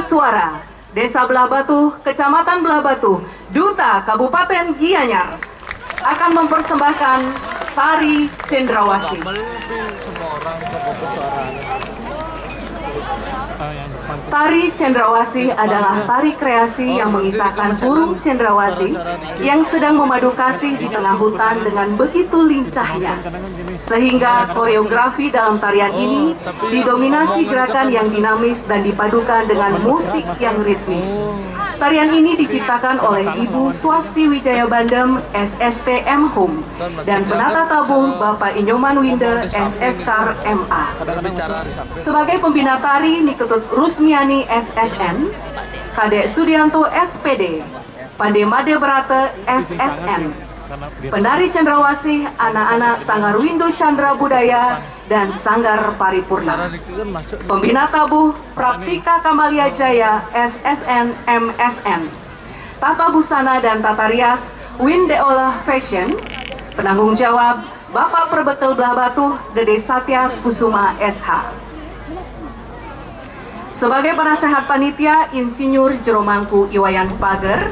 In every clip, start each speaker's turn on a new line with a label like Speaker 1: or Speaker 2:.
Speaker 1: Suara Desa Belah Batu, Kecamatan Belah Batu, Duta Kabupaten Gianyar akan mempersembahkan tari cendrawasih. Tari cendrawasih adalah tari kreasi yang mengisahkan burung cendrawasih yang sedang memadu kasih di tengah hutan dengan begitu lincahnya. Sehingga koreografi dalam tarian ini didominasi gerakan yang dinamis dan dipadukan dengan musik yang ritmis. Tarian ini diciptakan oleh Ibu Swasti Wijaya Bandem, SSTM Hum, dan penata tabung Bapak Inyoman Winde, SSKAR MA. Sebagai pembina tari, Niketut Rusmiani, SSN, Kadek Sudianto, SPD, Pande Made Brate, SSN, penari cendrawasih anak-anak Sanggar Windo Chandra Budaya dan Sanggar Paripurna. Pembina tabuh Praptika Kamalia Jaya, SSN MSN. Tata busana dan tata rias Windeola Fashion. Penanggung jawab Bapak Perbekel Belah Batu, Dede Satya Kusuma SH. Sebagai penasehat panitia, Insinyur Jeromangku Iwayan Pager,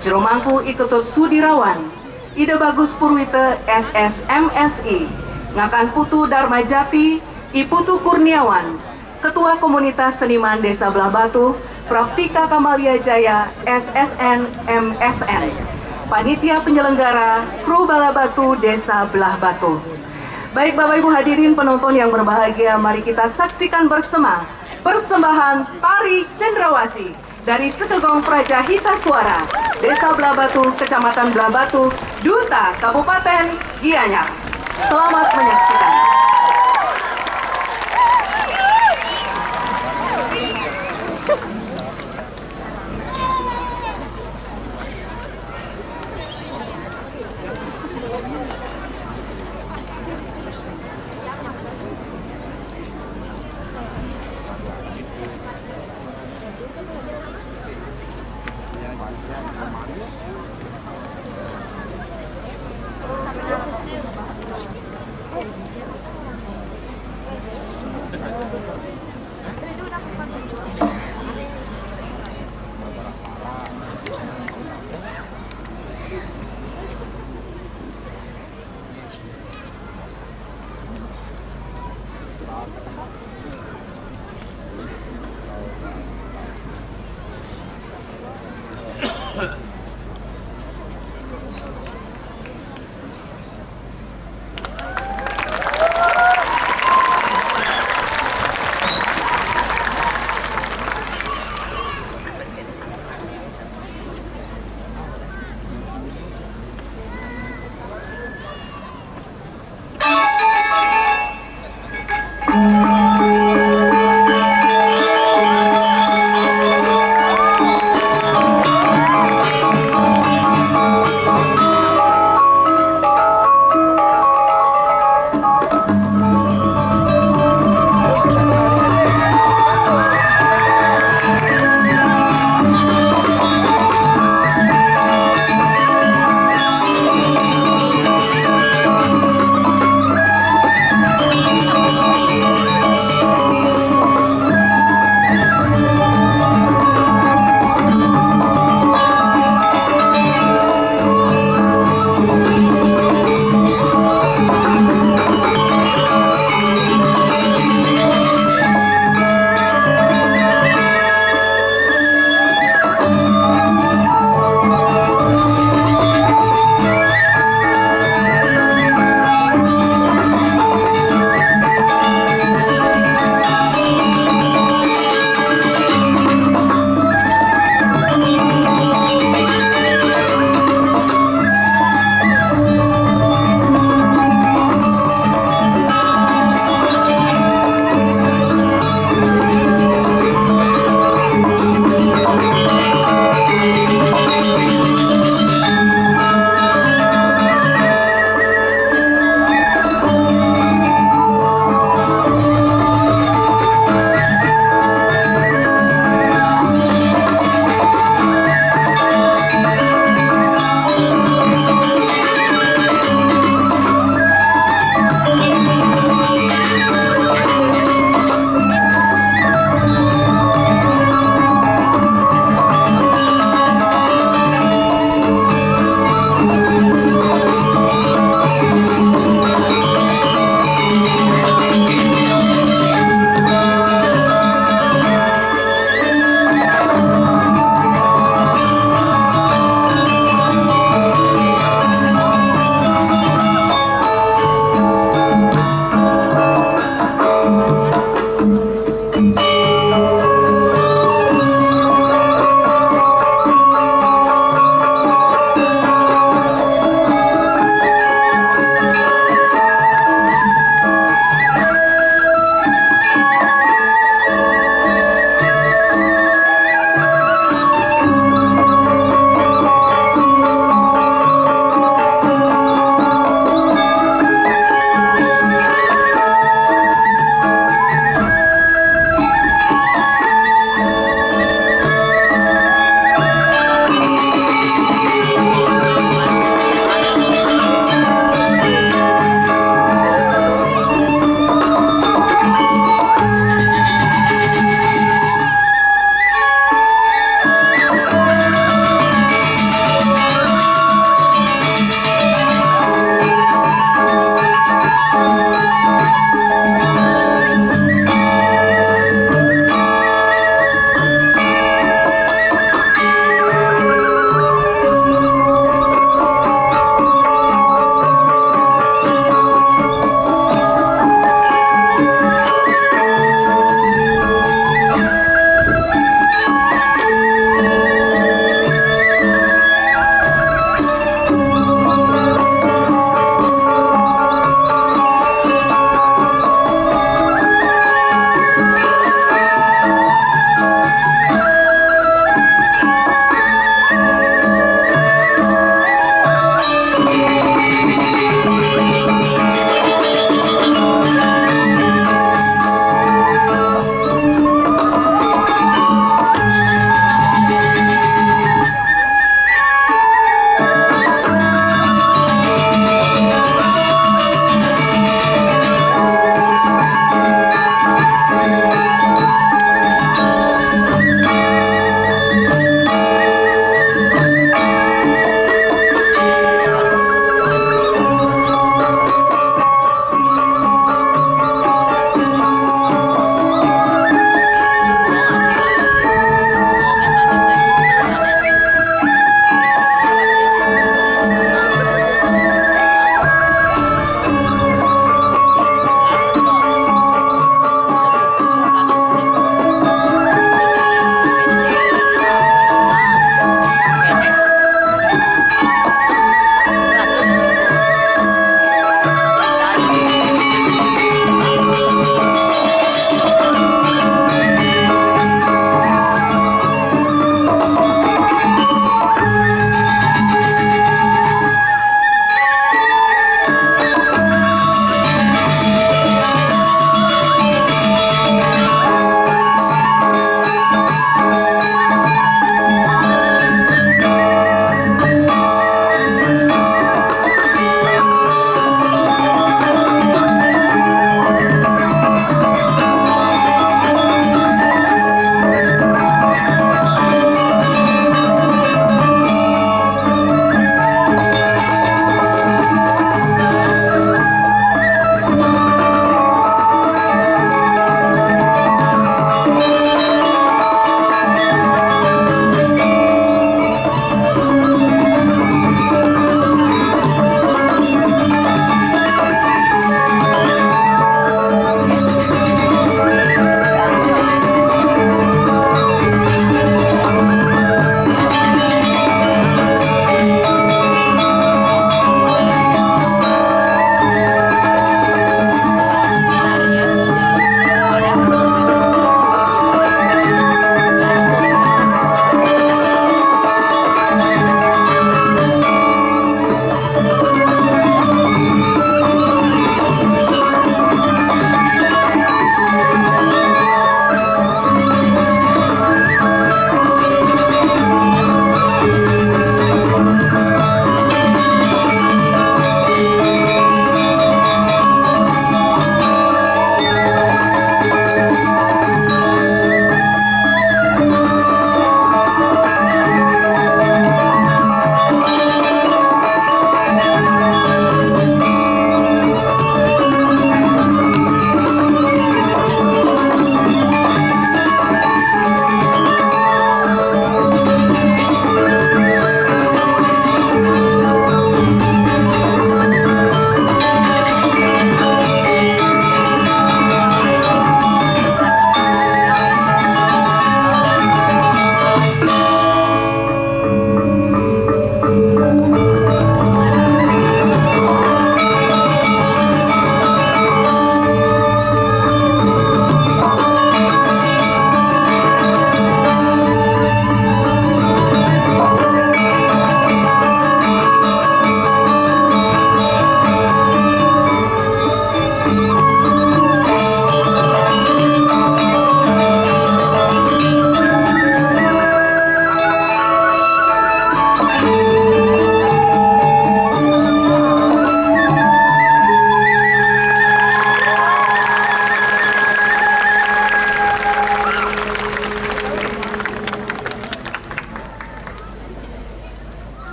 Speaker 1: Jeromangku Iketut Sudirawan, Ide Bagus Purwite, SSMSI, Ngakan Putu Darmajati, Iputu Kurniawan, Ketua Komunitas Seniman Desa Belah Batu, Praptika Kamalia Jaya, SSN MSN, Panitia Penyelenggara, Kru Belah Batu Desa Belah Batu. Baik Bapak Ibu hadirin penonton yang berbahagia, mari kita saksikan bersama persembahan tari cendrawasih dari Sekegong Praja Hita Suara, Desa Belah Batu, Kecamatan Belah Batu, Duta Kabupaten Gianyar. Selamat menyaksikan.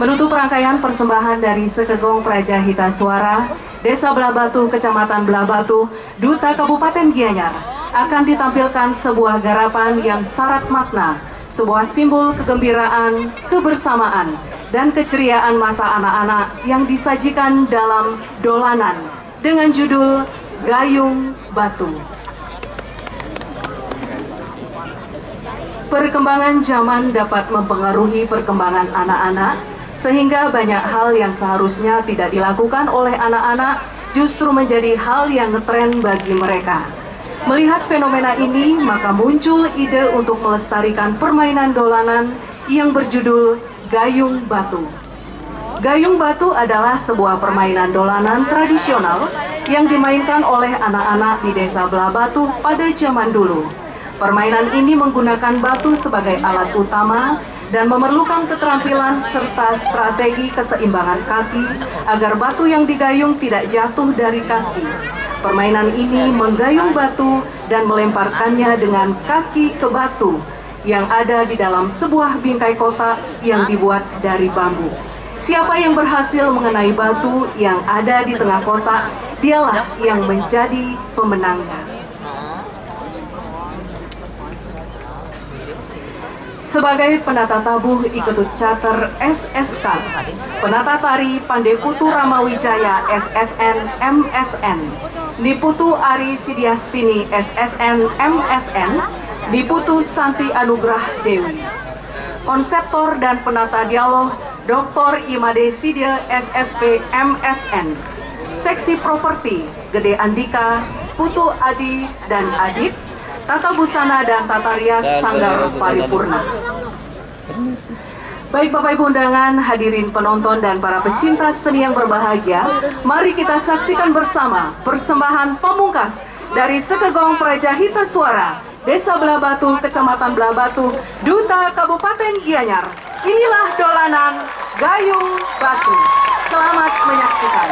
Speaker 1: Menutup rangkaian persembahan dari Sekegong Praja Hita Suara, Desa Belah Batu, Kecamatan Belah Batu, Duta Kabupaten Gianyar, akan ditampilkan sebuah garapan yang syarat makna, sebuah simbol kegembiraan, kebersamaan, dan keceriaan masa anak-anak yang disajikan dalam dolanan dengan judul Gayung Batu. Perkembangan zaman dapat mempengaruhi perkembangan anak-anak, sehingga banyak hal yang seharusnya tidak dilakukan oleh anak-anak justru menjadi hal yang ngetren bagi mereka. Melihat fenomena ini, maka muncul ide untuk melestarikan permainan dolanan yang berjudul Gayung Batu. Gayung Batu adalah sebuah permainan dolanan tradisional yang dimainkan oleh anak-anak di Desa Belah Batu pada zaman dulu. Permainan ini menggunakan batu sebagai alat utama dan memerlukan keterampilan serta strategi keseimbangan kaki agar batu yang digayung tidak jatuh dari kaki. Permainan ini menggayung batu dan melemparkannya dengan kaki ke batu yang ada di dalam sebuah bingkai kotak yang dibuat dari bambu. Siapa yang berhasil mengenai batu yang ada di tengah kotak, dialah yang menjadi pemenangnya. Sebagai penata tabuh Iketut Catur SSK, penata tari Pandeputu Ramawijaya SSN MSN, Niputu Ari Sidiastini SSN MSN, Niputu Santi Anugrah Dewi. Konseptor dan penata dialog Dr. Imade Sidya SSP MSN. Seksi properti Gede Andika, Putu Adi dan Adit. Tata busana dan tata rias Sanggar Paripurna. Baik Bapak Ibu undangan, hadirin penonton dan para pecinta seni yang berbahagia, mari kita saksikan bersama persembahan pamungkas dari Sekegong Praja Hita Suara, Desa Belah Batu, Kecamatan Belah Batu, Duta Kabupaten Gianyar. Inilah dolanan Gayung Batu. Selamat menyaksikan.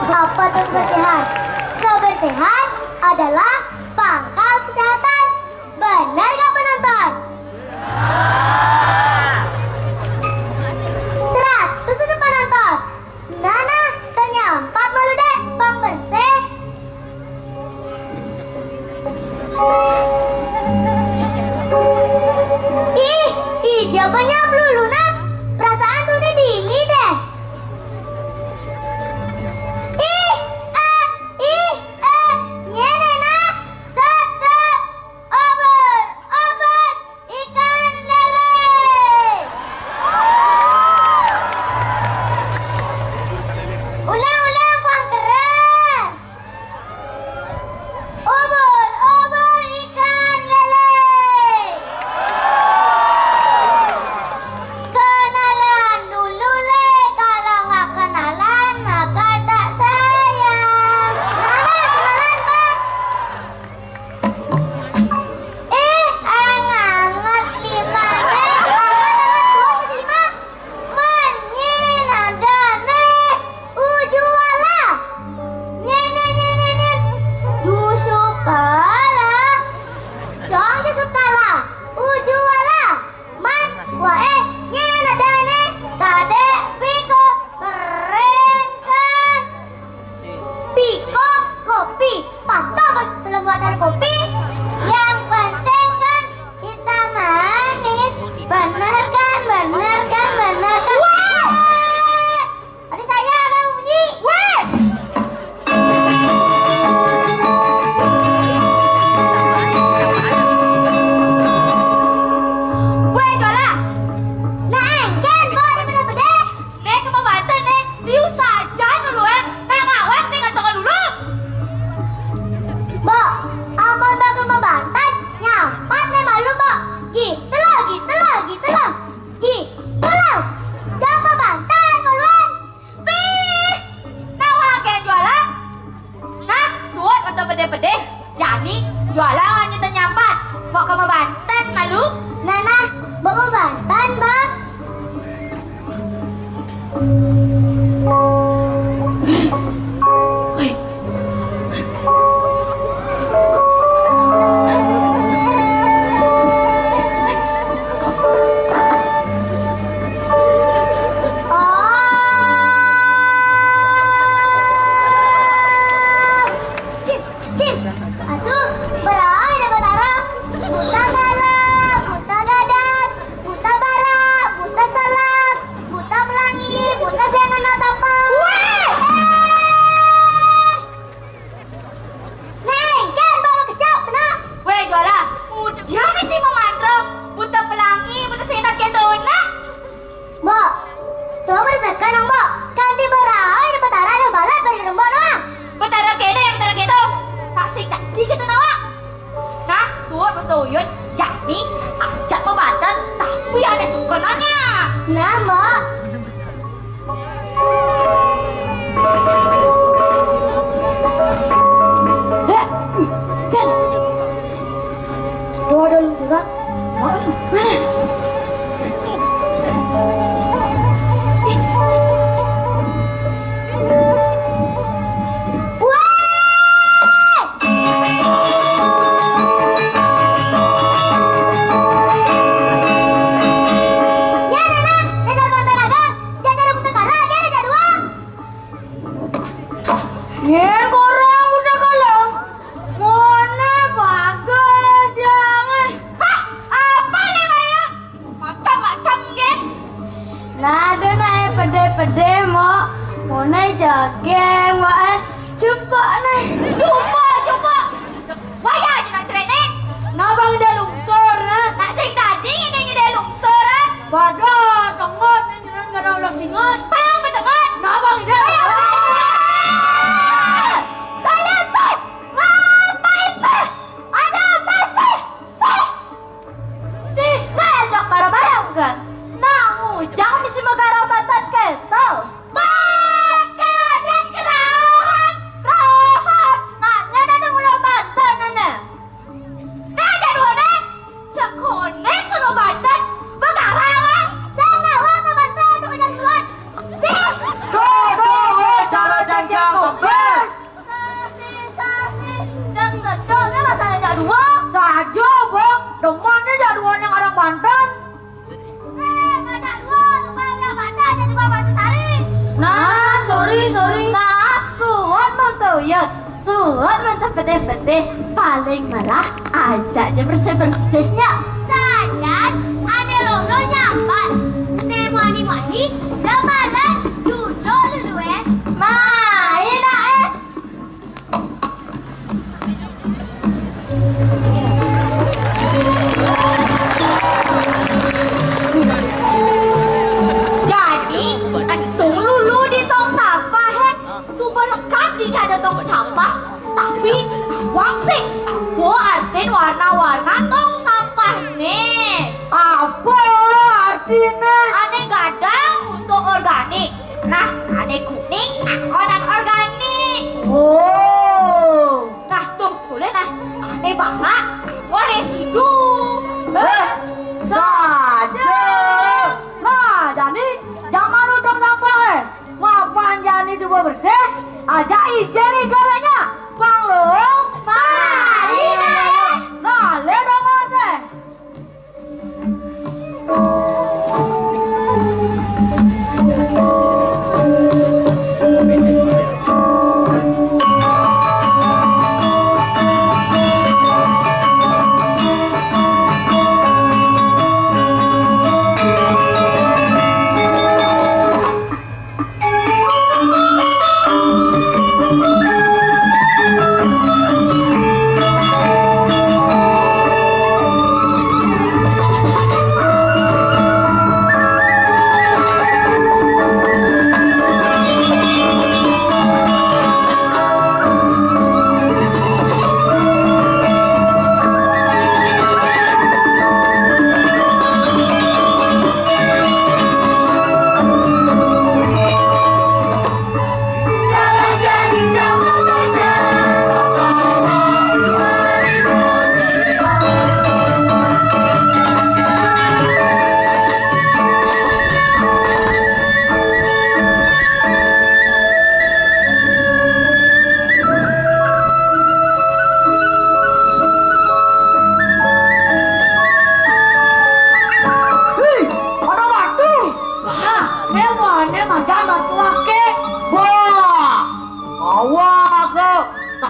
Speaker 2: Apa itu kebersihan? Kebersihan adalah pangkal kesehatan. Benar gak penonton? 100 untuk penonton. Nana, tanya 4 malu deh, pembersih.
Speaker 3: pede-pede. Jadi jualan lanjutan nyampat. Bawa ke Banten malu.
Speaker 2: Nana, bawa Banten, Bang. Cip, cip. Aduh, berawal dapat arang. Buta galak, buta dadak, buta balak, buta salak, buta pelangi, buta sayangan otapang. Neng, kan bawa ke siap, nak?
Speaker 3: Weh jualan. Udah mesti memantra. Buta pelangi, buta senat gitu nak.
Speaker 2: Mbak, setelah bersekan dong, Mbak. Ganti berawal dapat arang dan balak dari rembak doang.
Speaker 3: Betara kene, betara gitu. Tak sing tak di kita nawak. Nah, suat betuyut. Jadi ajak ke Banten, tapi ada sukanannya.
Speaker 2: Nah, Mbak.
Speaker 3: Kan? Doa ada lungsuran. Mana?
Speaker 2: Ya, Nana, Nana Banten Agang. Jangan ada buta galak, dia ada dua.
Speaker 3: Yen korang udah kalah. Mana bagus yang. Hah? Apa nih Maya? Macam-macam gen.
Speaker 4: Nada naik pede-pede mak, mau naik jageng mak, coba naik.
Speaker 3: Coba. Waya aja nak cerai ni.
Speaker 4: Nabang dia lungsor na,
Speaker 3: Nak sing tadi ini dia lungsuran.
Speaker 4: badan tengon jangan kena ulah singon.
Speaker 3: Pang betengan.
Speaker 4: Nabang dia.
Speaker 3: Kalian tuh ngapain sih? Ada apa sih?
Speaker 4: Si, ngajak barang-barang kan? Nah, jangan mesti magarambatan kita.
Speaker 3: Kalian kelahan. Kelahan.
Speaker 4: Nanya ada mula batan nana.
Speaker 3: Nah, ada dua ni. Cekone suruh Banten. Begarangan.
Speaker 2: Sana, wah ke Banten untuk ajak duluan. Sih.
Speaker 4: Cara janjang kebes.
Speaker 2: Jangan gedor, kan rasanya ajak dua.
Speaker 4: Saja bang, demannya jaduan yang orang Banten.
Speaker 2: Ngajak dua, tukangnya Banten dan dua Batu Sari.
Speaker 4: Nah, sorry. Maaf, suat bang Tuyut. Suat mantap pete-pete. Paling malah ajaknya bersih-bersihnya.
Speaker 2: Sajan, ada lolo nyampat. Mani-mani, dah malas, duduk dulu.
Speaker 4: Main
Speaker 3: Jadi, tong lulu di tong sampah super lengkap di ada tong sampah. Tapi wang sih, apa artin warna-warna tong sampah nih?
Speaker 4: apa artinya?
Speaker 3: Aneh gadang untuk organik. Nah, aneh kuning, aku non organik.
Speaker 4: Oh,
Speaker 3: Nah, tuh boleh nah. Aneh banget, aku residu.
Speaker 4: saja. Nah, jadi jangan udah sampai. Ngapain jadi coba bersih? Ajak ijen nih galanya. Panglung, main Nah, lihat dong masih.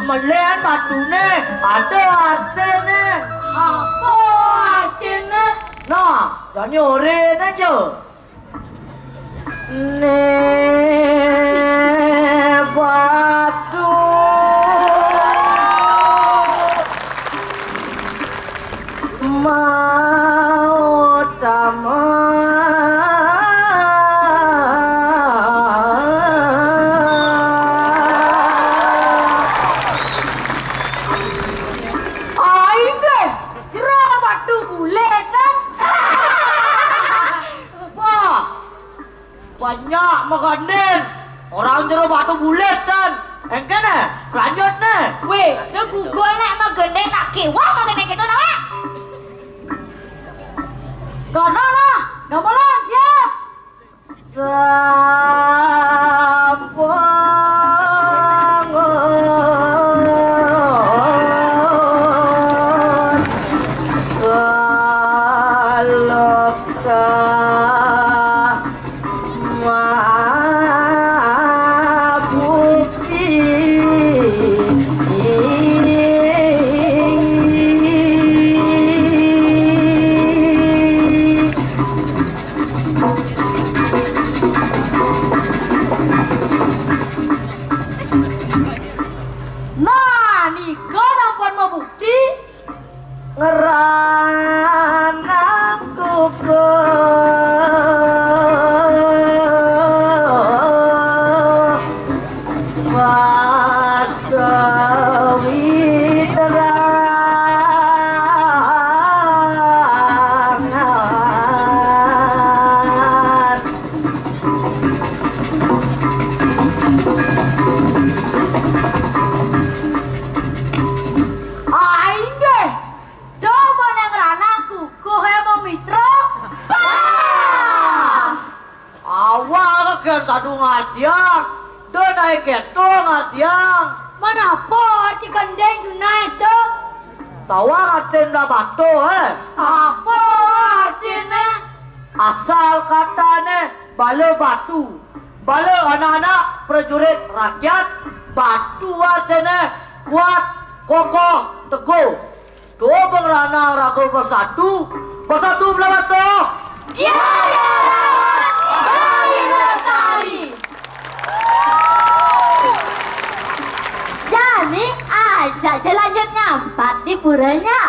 Speaker 5: melihat batune ada artinya.
Speaker 4: Apa artinya?
Speaker 5: Nah, jadi oren aja. Ne batu mau
Speaker 4: Aing ke jerah batu bulet kan?
Speaker 5: Wah, banyak makanin. Orang jero batu bulet kan. Engkene, lanjut nih.
Speaker 3: Weh, dah Google nek magene nak kewah magene gitu nama.
Speaker 4: Karena lah, gak boleh siap.
Speaker 5: Sampun kalokta mabukti.
Speaker 4: Nah, Nika sampai mau bukti.
Speaker 5: Ngeranangku ke pasawiterangan.
Speaker 4: Aing deh. Coba neng ranangku, kohe mau mitra.
Speaker 5: Awal kan satu ngatiang, dan naik itu ngatiang.
Speaker 4: Mana apa arti kendeng tunai itu?
Speaker 5: Tawa ngatin dah batu
Speaker 4: Apa artinya?
Speaker 5: Asal katanya bala batu, bala anak-anak prajurit rakyat. Batu artinya kuat, kokoh, teguh. Tuh pengerana ragu bersatu belah batu.
Speaker 4: Bagi lestari.
Speaker 3: Jadi aja lanjut nyampat di puranya.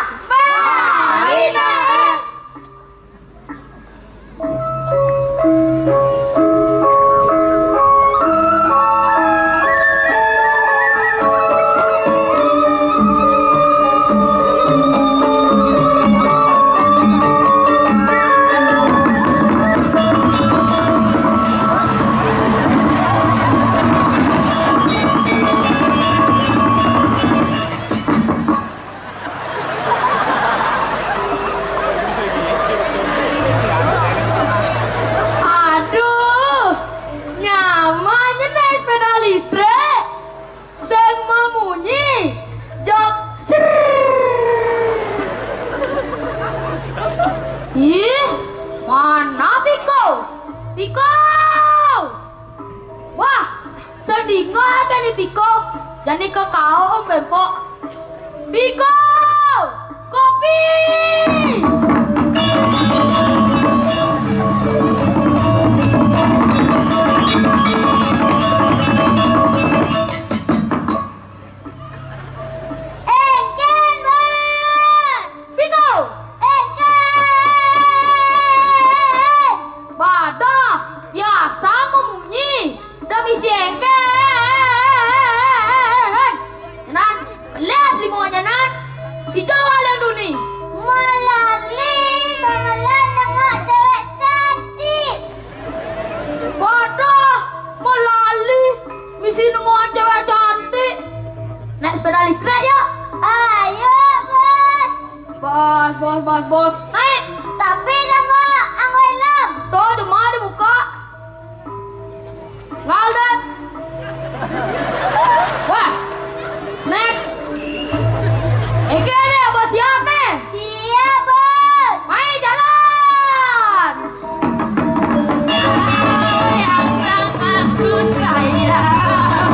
Speaker 4: Aduh, nyamannya naik sepeda listrik. Seng memunyi, jok ser. Ih, mana Piko? Piko! Wah, sedinggo aja nih Piko. Jadi ke kau om bempok. Piko! Kopi!
Speaker 2: Engken, Mas.
Speaker 4: Piko!
Speaker 2: Engken.
Speaker 4: Badah, biasa memunyi. Demi si engken. Nan, lihat semuanya nan. Hijau yang dunia.
Speaker 2: Melali sama nengok cewek cantik.
Speaker 4: Badah, melali. Misi nungguan cewek cantik. Naik sepeda listrik ya.
Speaker 2: Ayo, Bos.
Speaker 4: Bos. Naik.
Speaker 2: Tapi nengok anggo helm.
Speaker 4: Tuh, cuma di muka. Ngaldan. Wah. Naik. Iki nih, bos siap nih.
Speaker 2: Siap, Bos.
Speaker 4: Main jalan.
Speaker 3: Yang aku sayang.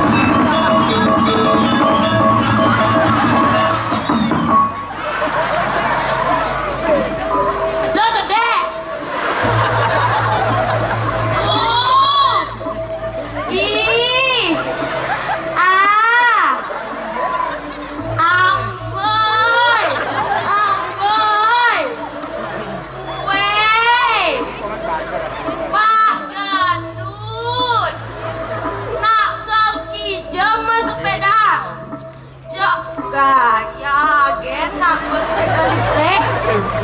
Speaker 3: Dak gaya genak ke sepeda listrik.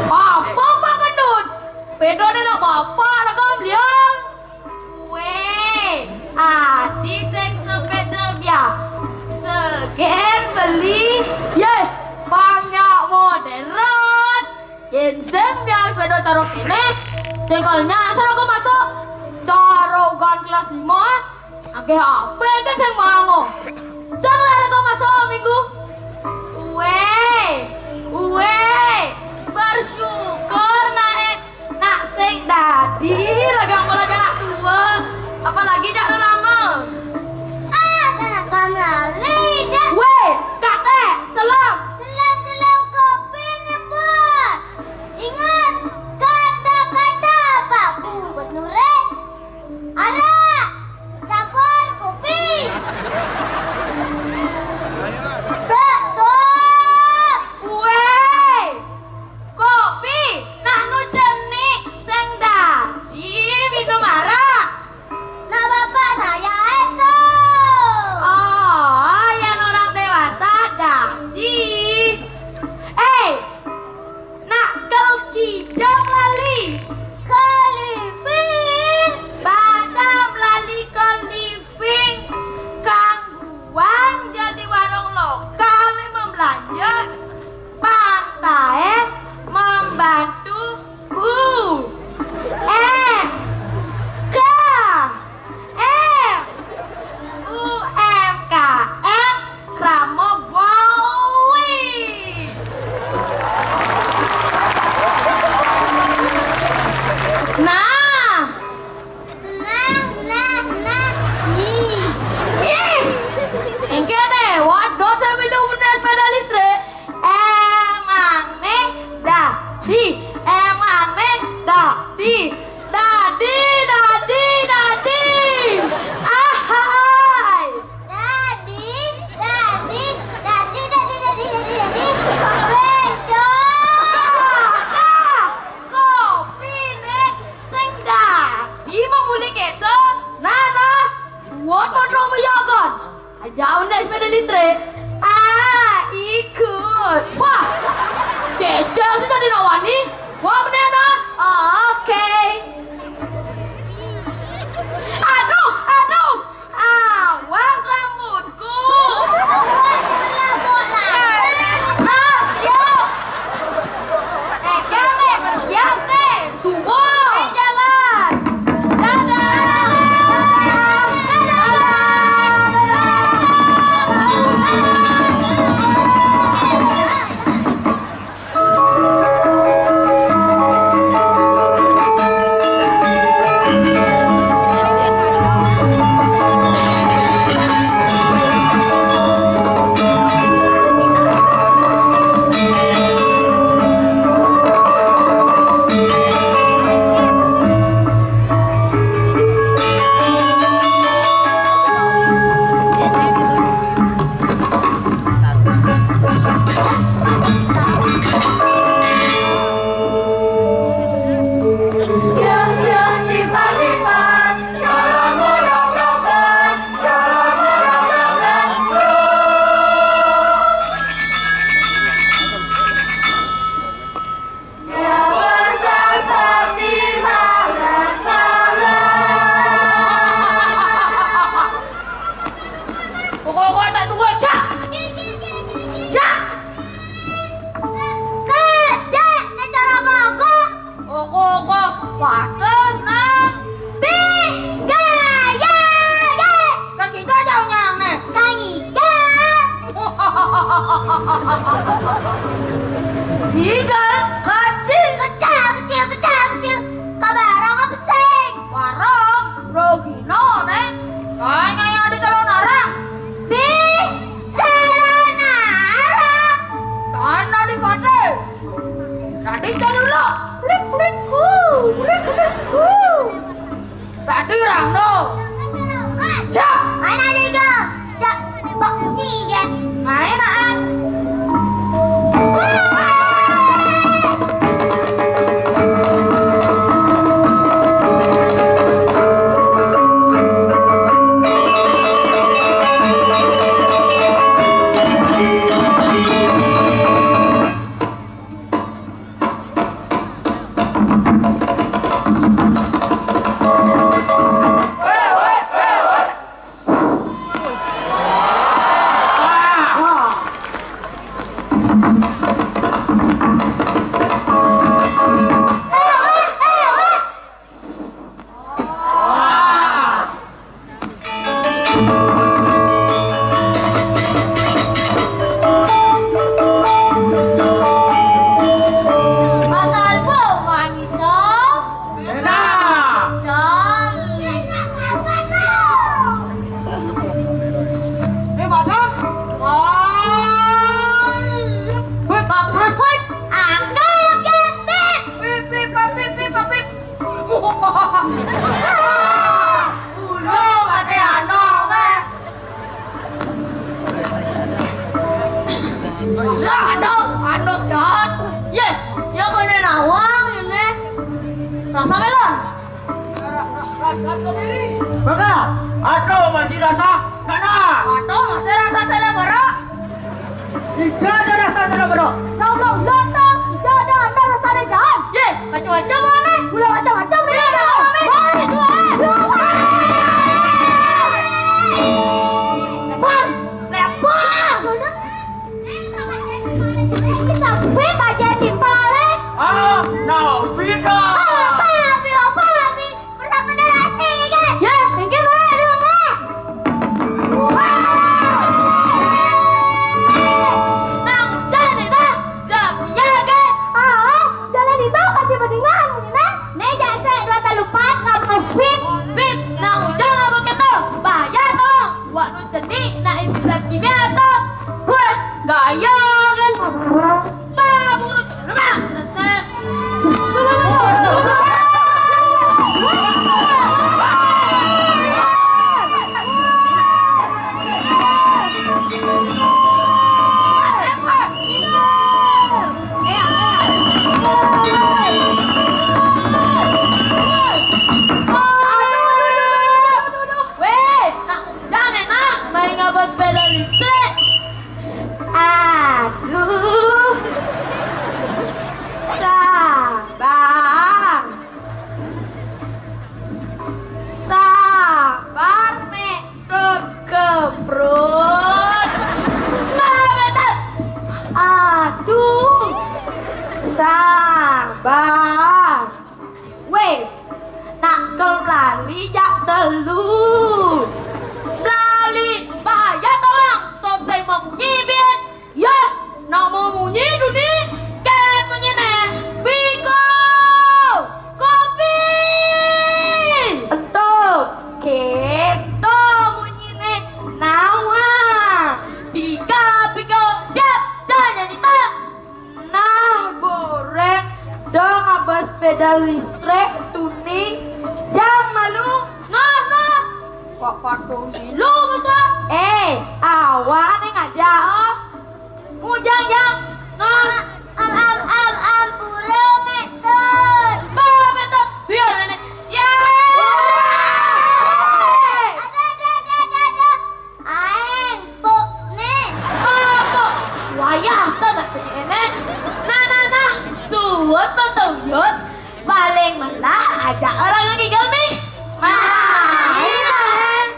Speaker 4: Apa Pak Gendut? Sepeda ni nak apa nak kau beliang?
Speaker 3: Weh, adi sing sepeda biar segen beli.
Speaker 4: Ye, banyak modern. Ginseng dia sepeda carok ini. Sekolnya asal aku masuk. Carokan kelas 5. Oke, apa kan sing mango? Sang lara kau masuk minggu.
Speaker 3: Weh, bersyukur nak sing dadi ragang belajar anak tua. Apalagi dak lama.
Speaker 2: Anak kamlali dah.
Speaker 3: Weh, kate, selam.
Speaker 2: Selam kopi nih bos. Ingat kata-kata Pak Gubernur. Ada campur kopi. Stop.
Speaker 3: Weh, kopi nak nu cenik sing dadi minum arak.
Speaker 2: Nah bapak saya itu.
Speaker 3: Oh, yang orang dewasa dadi. Nak kijang lali.
Speaker 2: Kalifin.
Speaker 3: Badam lali ke living. Kangguang jadi warung lokal yang membelanja. Pantai membantu UMKM Kramobawi.
Speaker 4: Nah,
Speaker 2: Nah. Ih.
Speaker 4: engke nih, waduh saya belum punya sepeda listrik.
Speaker 3: Emang nih dadi. Ahai.
Speaker 2: Dadi. Becok.
Speaker 3: Nah, kopi nih sing dadi mau beli keto.
Speaker 4: Nah, buat motor menjaga. Jauh nih sepeda listrik.
Speaker 3: Ikut.
Speaker 4: Wah, cecel sih tadi nak wani. Wah, menena.
Speaker 3: Oke. Aduh. Awas rambutku.
Speaker 2: Awas ulah bola.
Speaker 3: Siap. Nih, bersiap nih.
Speaker 4: Subuh.
Speaker 3: Jalan. Dadah.
Speaker 4: Ikan, kacil.
Speaker 2: Kecil. Kabarang apa sih?
Speaker 4: Warung, Rogino, nih. Kayaknya yang di calon arang.
Speaker 2: Celana arang.
Speaker 4: Karena di pate. Tadi calon lo. Tadi rangno.
Speaker 2: Cak. Mana juga? Cak. Bak kan?
Speaker 4: Main ah.
Speaker 5: Maka, aduh masih rasa ganas.
Speaker 3: Aduh, masih rasa salah baru.
Speaker 5: Tidak ada rasa sana bro.
Speaker 2: Tolong datang, jadi anda rasa ada jalan.
Speaker 3: Ye, macam-macam mana?
Speaker 2: Ulah macam-macam nih ada.
Speaker 3: Mari,
Speaker 2: Bang, lempar. Kita fit aja di balik.
Speaker 5: Ah, now tidak.
Speaker 2: Apa lagi? Pertama darasi kan?
Speaker 3: ya, mungkin mana di mana? Nang jadi dah, jam ya kan?
Speaker 2: Jalan itu pasti berdingan, kan? Nih jasa dua telupat ngapa fit?
Speaker 3: Fit, nang jangan begitu. Bahaya tong. Wak nu jadi nak istirahat kimia tong. Buat gaya kan? Buru cuma. Nasib. Weh, nak jangan nak main ngabas sepeda listrik.
Speaker 4: Aduh. Sabar. Sabar, Mek. Kekebrut.
Speaker 3: Nah, betul.
Speaker 4: Aduh. Sabar. Weh, nak kelali jak telu.
Speaker 3: Lali bahaya tolong. Tos saya mau nyibin. Ya, nak mau munyi duni. Kan munyi nih. Biko. Kopi.
Speaker 4: Entuk, keto bunyine nawa.
Speaker 3: Bika siap. Dan nyanyi tak.
Speaker 4: Nah, boreng dong abas sepeda listrik tuning. Jangan malu.
Speaker 3: Nah. Kok patung dulu besar.
Speaker 4: Awak nih ngajak oh. Ujang jang.
Speaker 3: Nah.
Speaker 2: Pura meter.
Speaker 3: Bah, betul. Biar nenek. Ya.
Speaker 2: Ada. Aeng, pok nih.
Speaker 3: Apa? Wayah sana sini. Nah. Suwet betul yut. Paling malah ajak orang yang gigil nih. Main.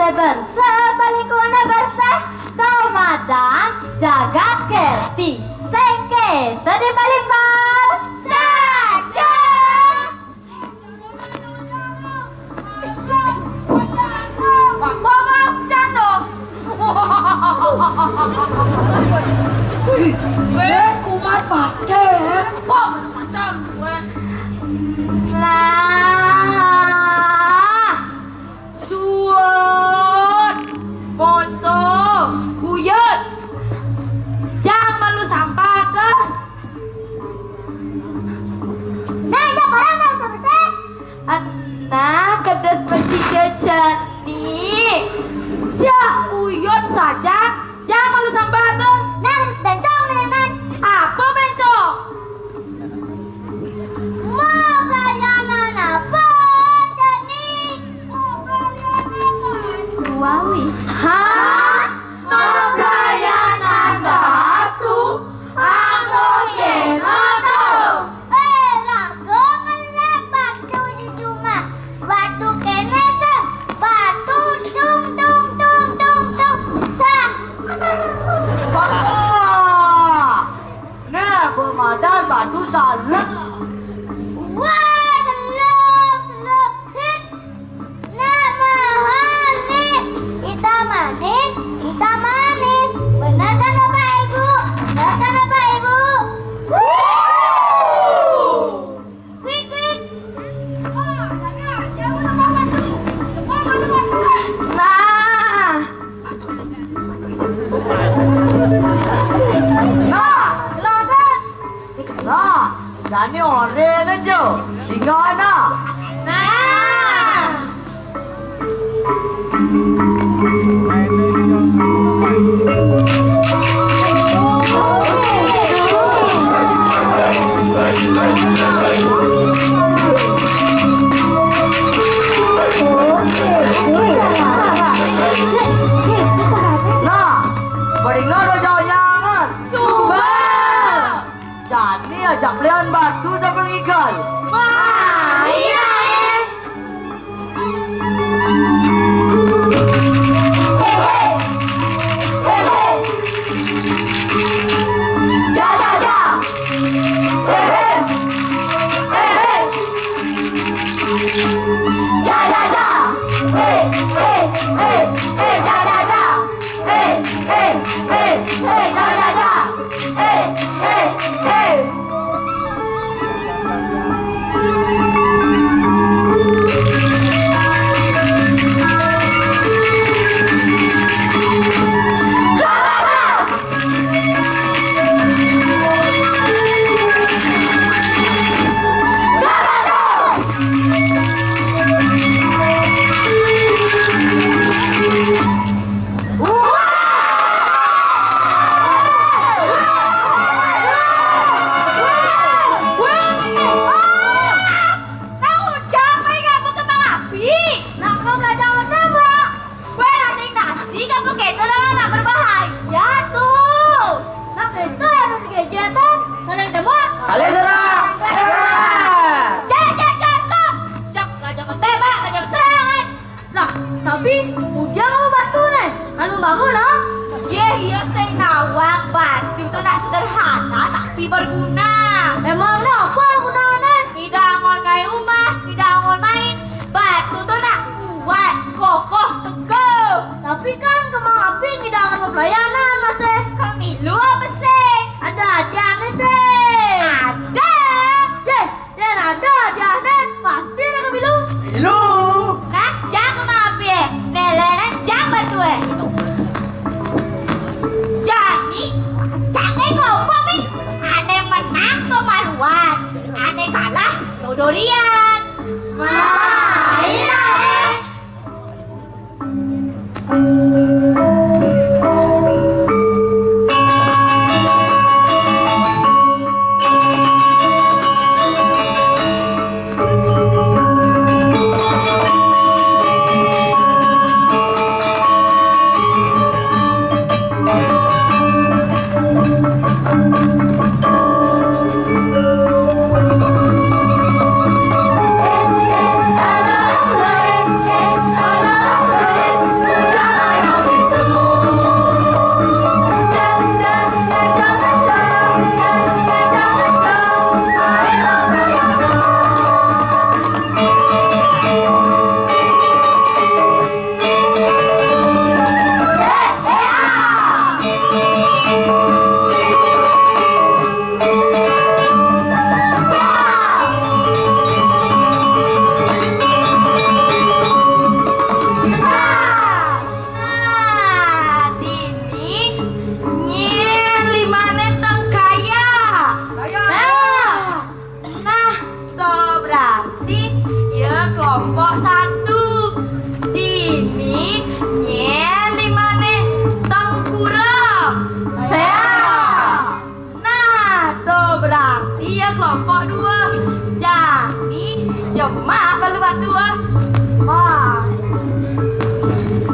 Speaker 2: bersih balik wana bersih Ramadan jaga kerti sengke tadi balik bar saja
Speaker 3: Bapak jando.
Speaker 4: Kumar pakai.
Speaker 3: Wah, macam gue.
Speaker 4: Lah, suot, foto, buyut, jangan malu sampah dah.
Speaker 2: nah ya parang nggak bisa bersih
Speaker 4: Anak kedas beci kecani, jak buyut saja, jangan malu sampah.
Speaker 3: bangun-bangun no? Iya saya nawang batu itu nak sederhana tapi berguna. Emang apa gunanya? Tidak angon kayak rumah, tidak angon main. Batu tuh nak kuat, kokoh, teguh. Tapi kan kemang api tidak angon pelayanan masih. Kami lu apa sih? Ada aja sih. Ada. Dan ada aja pasti ada kami lu.
Speaker 5: Lu.
Speaker 3: Nah, jangan kemang api. Nelayan jangan batu Jadi, jangan kelompok nih. Aneh menang kemaluan, aneh kalah sodorian. Main kelompok satu dini limane tengkurap. Nah, tuh berarti ya kelompok dua. Jadi jemaah balubat dua. Wah.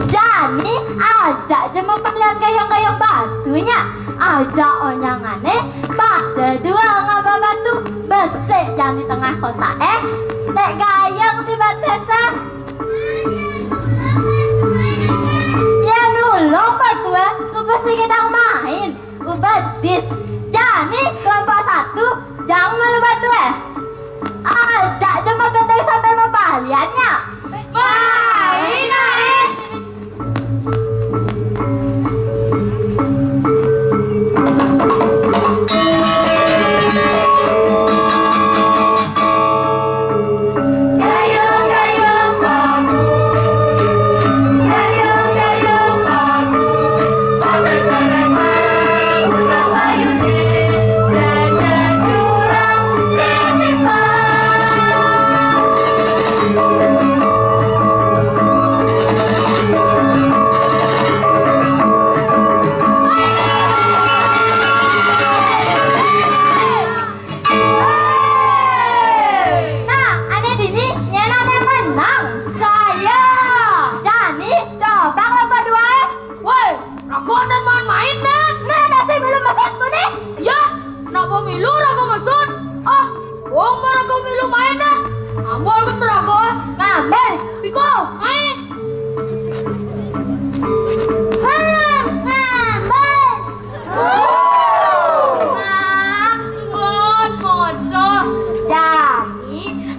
Speaker 4: Jadi ajak jemaah pelian gayung-gayung batunya. Ajak onyangannya pada dua ngaba batu besek yang di tengah kota tek gayung di batesa. Ya dulu batu supaya si kita main ubadis. Jadi kelompok satu jangan malu batu ajak jemaah ganteng sampai mempaliannya.
Speaker 3: Main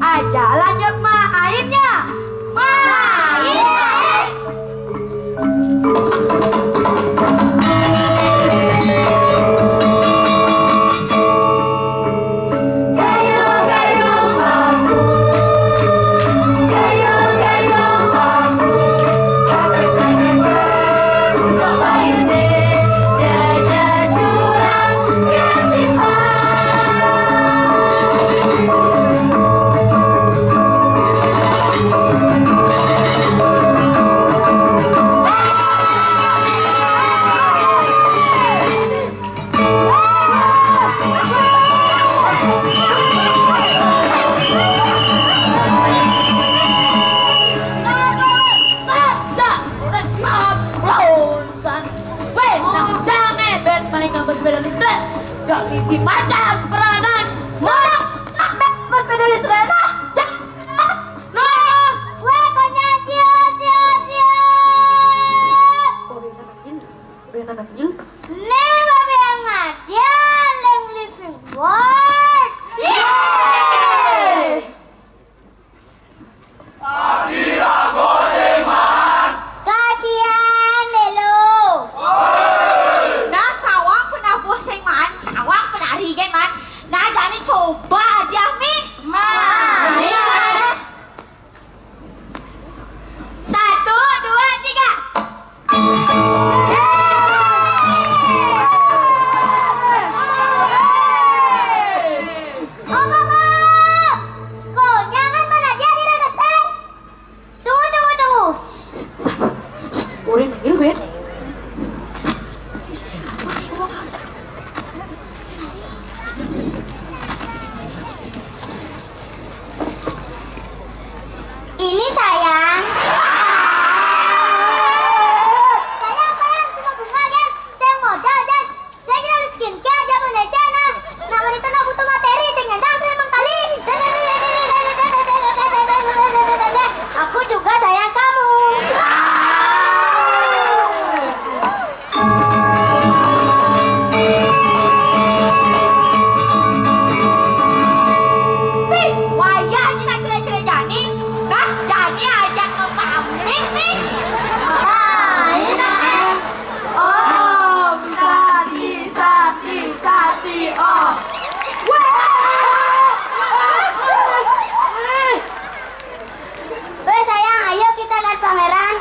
Speaker 3: aja lanjut mainnya. Main. Gak misi macam peranan.
Speaker 4: Nolong, mas pedalis Rena.
Speaker 2: Nolong, gue konya siap.
Speaker 4: neneknya.
Speaker 2: Nih babi yang ada yang living word.
Speaker 3: Yeay!
Speaker 2: Kasihan deh lu.
Speaker 3: Nah, kawang pernah poseng man, kawang pernah rigen man. Nah, jadi coba dia mi. Mari. 1, 2, 3.
Speaker 2: Kok jangan mana jadi regesek. Tunggu.
Speaker 4: Udah manggil Ben.
Speaker 2: Ini sayang. Sayang, cuma bunga kan? Saya modal dan saya kira harus skincare dia Indonesia nah. Nah wanita nah butuh materi dengan dasar emang kali. Aku juga sayang kamu.
Speaker 3: Nih, wayah ni nak cerai-cerai jadi. Nah, jadi ajak ngepamit nih. Om Sati, Om.
Speaker 2: Weh sayang, ayo kita lihat pameran.